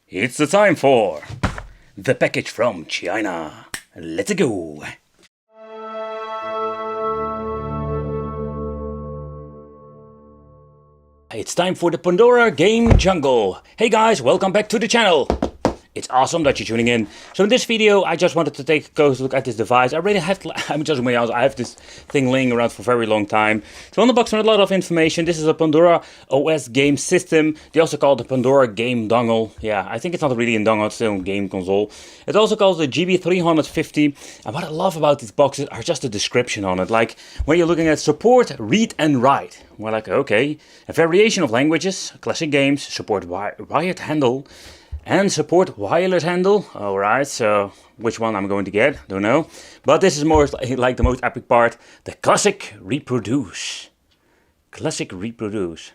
It's the time for the package from China. Let's go. It's time for the Pandora game jungle. Hey guys, welcome back to the channel. It's awesome that you're tuning in. So in this video, I just wanted to take a close look at this device. I have this thing laying around for a very long time. So on the box, a lot of information. This is a Pandora OS game system. They also call it the Pandora game dongle. Yeah, I think it's not really a dongle, it's still a game console. It's also called the GB350. And what I love about these boxes are just the description on it. Like when you're looking at support, read and write. We're like, okay, a variation of languages, classic games, support wired handle. And support wireless handle. Alright, so which one I'm going to get, don't know. But this is more like the most epic part. The classic reproduce. Classic reproduce.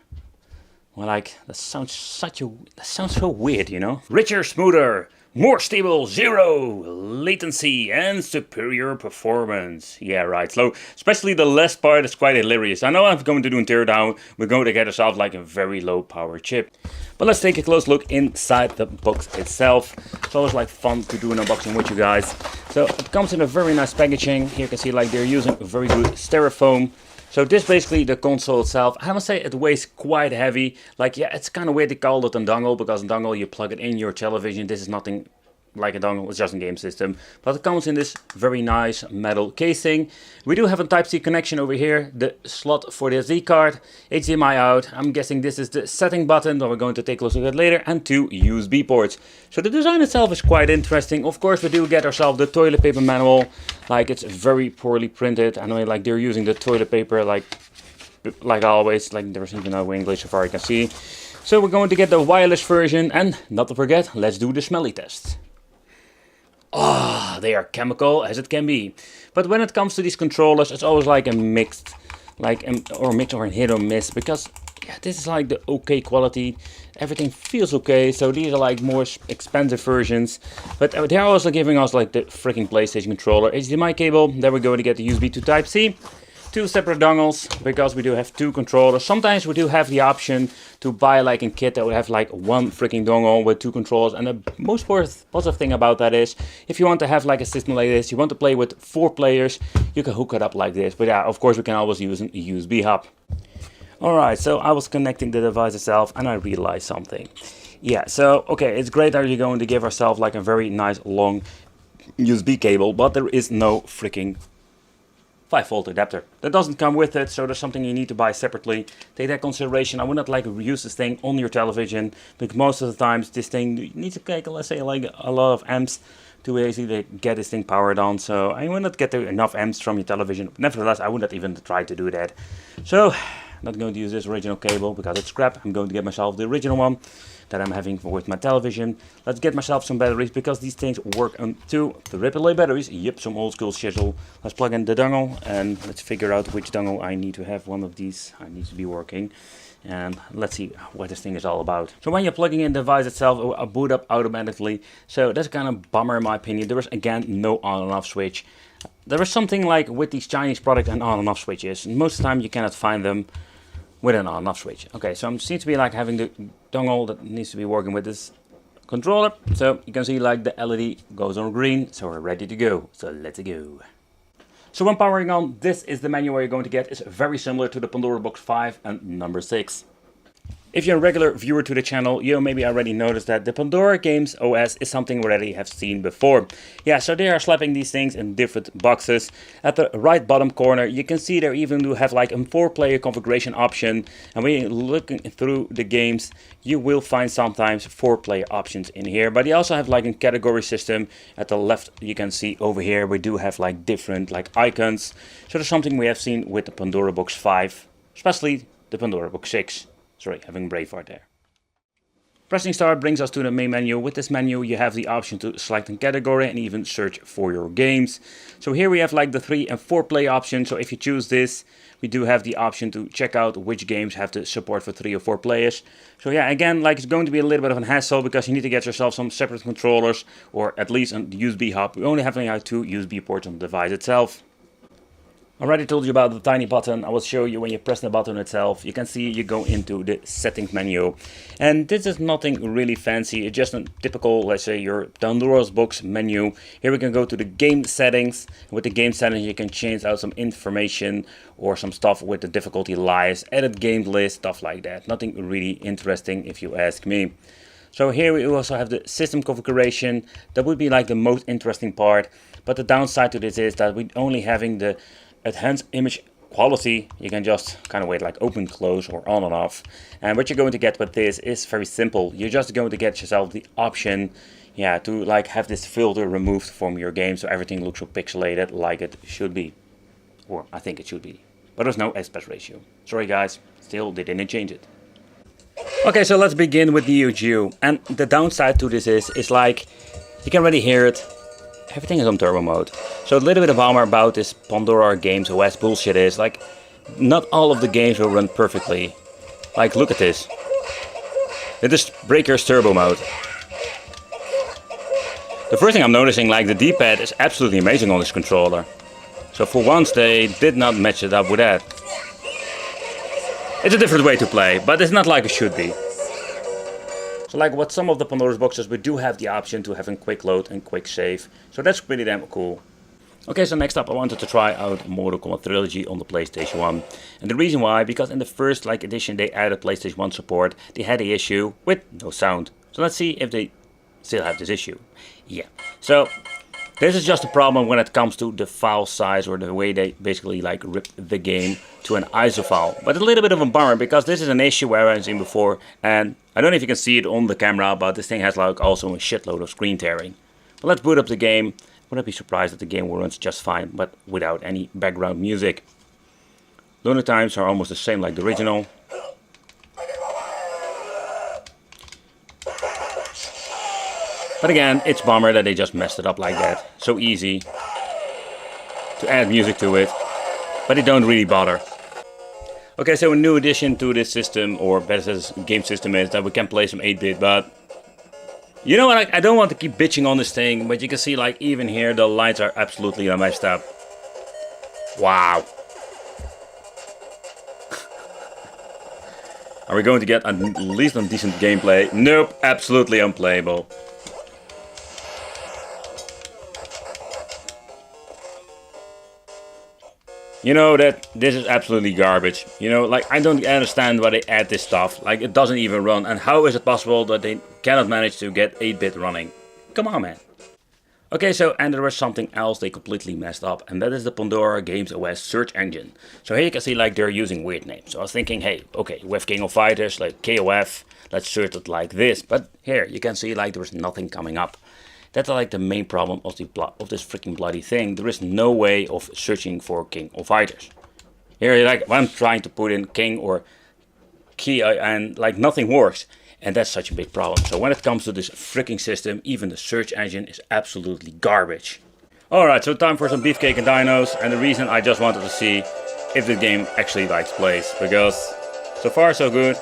Well, like, that sounds so weird, you know. Richer, smoother, more stable, zero latency and superior performance. Yeah, right. So especially the last part is quite hilarious. I know I'm going to do a teardown. We're going to get ourselves like a very low power chip. But let's take a close look inside the box itself. It's always like fun to do an unboxing with you guys. So it comes in a very nice packaging. Here you can see like they're using very good styrofoam. So this basically the console itself. I must say it weighs quite heavy. Like, yeah, it's kind of weird to call it a dongle, because a dongle you plug it in your television. This is nothing like a dongle, it's just a game system. But it comes in this very nice metal casing. We do have a Type-C connection over here, the slot for the SD card, HDMI out. I'm guessing this is the setting button that we're going to take a closer look at later, and two USB ports. So the design itself is quite interesting. Of course, we do get ourselves the toilet paper manual. Like, it's very poorly printed. I know like they're using the toilet paper like always. Like, there's even no English so far I can see. So we're going to get the wireless version, and not to forget, let's do the smelly test. They are chemical as it can be. But when it comes to these controllers, it's always like a mixed, or a hit or miss, because yeah, this is like the okay quality. Everything feels okay. So these are like more expensive versions, but they're also giving us like the freaking PlayStation controller, HDMI cable. There we go to get the USB to Type-C. Two separate dongles, because we do have two controllers. Sometimes we do have the option to buy like a kit that would have like one freaking dongle with two controllers. And the most positive thing about that is, if you want to have like a system like this, you want to play with 4 players, you can hook it up like this. But yeah, of course we can always use a USB hub. Alright, so I was connecting the device itself and I realized something. Yeah, so okay, it's great that you're going to give ourselves like a very nice long USB cable, but there is no freaking 5-volt adapter. That doesn't come with it, so there's something you need to buy separately. Take that consideration. I would not like to use this thing on your television, because most of the times this thing, you need to take, let's say, like a lot of amps to basically get this thing powered on. So I would not get enough amps from your television. Nevertheless, I would not even try to do that. So I'm not going to use this original cable because it's crap. I'm going to get myself the original one that I'm having with my television. Let's get myself some batteries, because these things work on 2 AAA batteries. Yep, some old school shizzle. Let's plug in the dongle and let's figure out which dongle I need to have. One of these I need to be working. And let's see what this thing is all about. So when you're plugging in the device itself, it will boot up automatically. So that's kind of bummer in my opinion. There is again no on and off switch. There is something like with these Chinese products and on and off switches. Most of the time you cannot find them with an on and off switch. Okay, so it seems to be like having the dongle that needs to be working with this controller. So you can see like the LED goes on green, so we're ready to go. So let's go. So when powering on, this is the menu where you're going to get. It's very similar to the Pandora Box 5 and number 6. If you're a regular viewer to the channel, you maybe already noticed that the Pandora Games OS is something we already have seen before. Yeah, so they are slapping these things in different boxes. At the right bottom corner, you can see they even do have like a 4-player configuration option. And when you're looking through the games, you will find sometimes 4-player options in here. But they also have like a category system. At the left, you can see over here, we do have like different like icons. So there's something we have seen with the Pandora Box 5, especially the Pandora Box 6. Sorry, having Braveheart there. Pressing start brings us to the main menu. With this menu you have the option to select a category and even search for your games. So here we have like the 3 and 4 play option. So if you choose this, we do have the option to check out which games have the support for 3 or 4 players. So yeah, again, like it's going to be a little bit of a hassle, because you need to get yourself some separate controllers, or at least a USB hub. We only have like 2 USB ports on the device itself. I already told you about the tiny button. I will show you when you press the button itself. You can see you go into the settings menu. And this is nothing really fancy. It's just a typical, let's say, your Pandora's box menu. Here we can go to the game settings. With the game settings you can change out some information or some stuff with the difficulty lives, edit game list, stuff like that. Nothing really interesting if you ask me. So here we also have the system configuration. That would be like the most interesting part. But the downside to this is that we're only having the enhanced image quality. You can just kind of wait like open, close or on and off. And what you're going to get with this is very simple. You're just going to get yourself the option, yeah, to like have this filter removed from your game so everything looks so pixelated like it should be. Or I think it should be. But there's no aspect ratio. Sorry guys, still they didn't change it. Okay, so let's begin with the UGU. And the downside to this is like, you can already hear it. Everything is on turbo mode. So a little bit of bummer about this Pandora Games OS bullshit is like, not all of the games will run perfectly. Like, look at this. It is Breaker's turbo mode. The first thing I'm noticing, like the D-pad is absolutely amazing on this controller. So for once they did not match it up with that. It's a different way to play, but it's not like it should be. So like what some of the Pandora's boxes, we do have the option to having quick load and quick save. So that's pretty damn cool. Okay, so next up I wanted to try out Mortal Kombat Trilogy on the PlayStation 1. And the reason why, because in the first like edition they added PlayStation 1 support, they had the issue with no sound. So let's see if they still have this issue. Yeah, so this is just a problem when it comes to the file size or the way they basically like ripped the game to an ISO file. But a little bit of a bummer because this is an issue where I've seen before, and I don't know if you can see it on the camera, but this thing has like also a shitload of screen tearing. But let's boot up the game. Wouldn't be surprised that the game runs just fine, but without any background music. Loading times are almost the same like the original. But again, it's a bummer that they just messed it up like that. So easy to add music to it, but they don't really bother. Okay, so a new addition to this system, or better said, game system, is that we can play some 8-bit, but you know what, I don't want to keep bitching on this thing, but you can see like even here the lights are absolutely messed up. Wow. Are we going to get at least some decent gameplay? Nope, absolutely unplayable. You know that this is absolutely garbage. You know, like I don't understand why they add this stuff. Like it doesn't even run. And how is it possible that they cannot manage to get 8-bit running? Come on, man. Okay, so and there was something else they completely messed up. And that is the Pandora Games OS search engine. So here you can see like they're using weird names. So I was thinking, hey, okay, we have King of Fighters, like KOF. Let's search it like this. But here you can see like there's nothing coming up. That's like the main problem of this freaking bloody thing. There is no way of searching for King of Fighters. Here, like when I'm trying to put in King or Key, and like nothing works, and that's such a big problem. So when it comes to this freaking system, even the search engine is absolutely garbage. All right, so time for some beefcake and dinos, and the reason I just wanted to see if the game actually likes plays, because so far so good.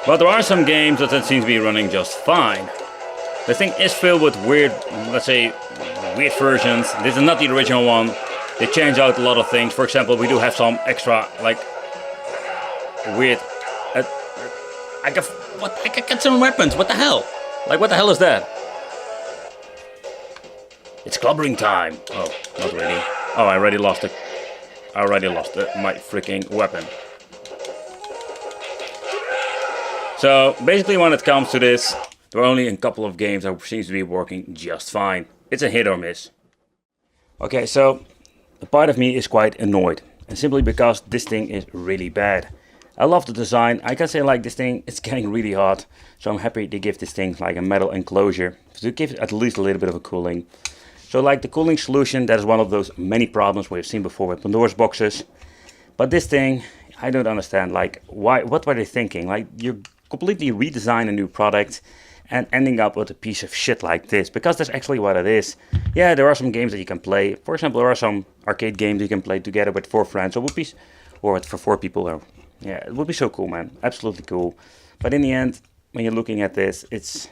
But there are some games that seem to be running just fine. The thing is filled with weird, let's say, weird versions. This is not the original one. They change out a lot of things. For example, we do have some extra, like, weird... I can get some weapons. What the hell? Like, what the hell is that? It's clobbering time. Oh, not really. Oh, I already lost it. My freaking weapon. So basically when it comes to this, there are only a couple of games that seems to be working just fine. It's a hit or miss. Okay, so a part of me is quite annoyed. And simply because this thing is really bad. I love the design. I can say like this thing, it's getting really hot. So I'm happy to give this thing like a metal enclosure. To give it at least a little bit of a cooling. So like the cooling solution, that is one of those many problems we've seen before with Pandora's boxes. But this thing, I don't understand. Like, why? What were they thinking? Like, you completely redesign a new product and ending up with a piece of shit like this, because that's actually what it is. Yeah, there are some games that you can play. For example, there are some arcade games you can play together with 4 friends, or for 4 people, or Yeah, it would be so cool, man. Absolutely cool. But in the end, when you're looking at this, it's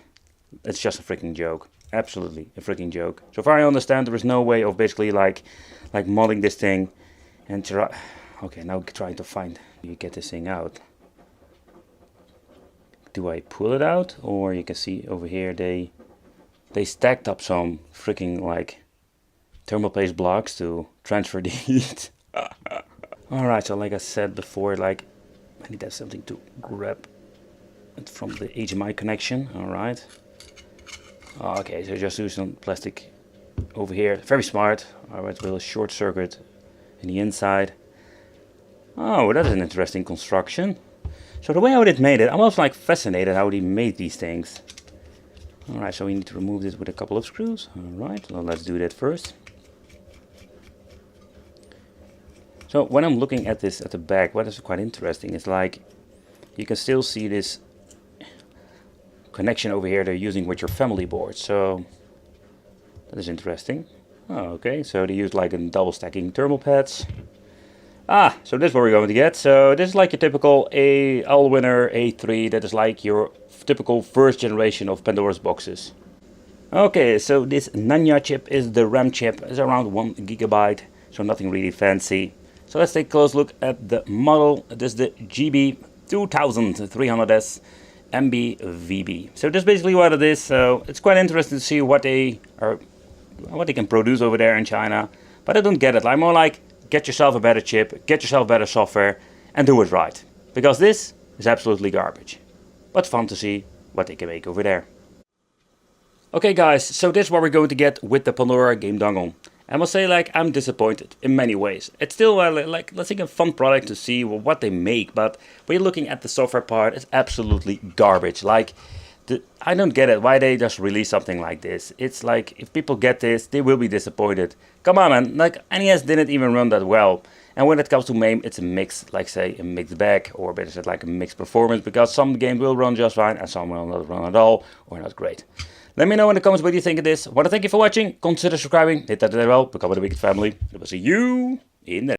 just a freaking joke. Absolutely a freaking joke. So far I understand there is no way of basically like modding this thing and try. Okay, now trying to find you get this thing out. Do I pull it out, or you can see over here they stacked up some freaking like thermal paste blocks to transfer the heat. Alright, so like I said before, like I need to have something to grab it from the HDMI connection. Alright. Okay, so just use some plastic over here. Very smart. Alright, with a short circuit in the inside. Oh, that is an interesting construction. So the way how it made it, I'm also like fascinated how they made these things. Alright, so we need to remove this with a couple of screws. Alright, well, let's do that first. So when I'm looking at this at the back, what is quite interesting is like you can still see this connection over here they're using with your family board. So that is interesting. Oh, okay, so they use like a double stacking thermal pads. So this is what we're going to get. So this is like your typical Allwinner A3. That is like your typical first generation of Pandora's boxes. Okay, so this Nanya chip is the RAM chip. It's around 1 GB, so nothing really fancy. So let's take a close look at the model. This is the GB2300S MBVB. So that's basically what it is. So it's quite interesting to see what they can produce over there in China. But I don't get it. I'm more like, get yourself a better chip, get yourself better software, and do it right. Because this is absolutely garbage. But fun to see what they can make over there. Okay guys, so this is what we're going to get with the Pandora game dongle. I must say, like, I'm disappointed in many ways. It's still like, let's say, a fun product to see what they make, but when you're looking at the software part, it's absolutely garbage. Like, I don't get it, why they just release something like this. It's like, if people get this, they will be disappointed. Come on, man, like, NES didn't even run that well. And when it comes to MAME, it's a mix, like say, a mixed bag, or better said, like a mixed performance, because some games will run just fine, and some will not run at all, or not great. Let me know in the comments what you think of this. I want to thank you for watching. Consider subscribing, hit that bell, become a big family. I will see you in the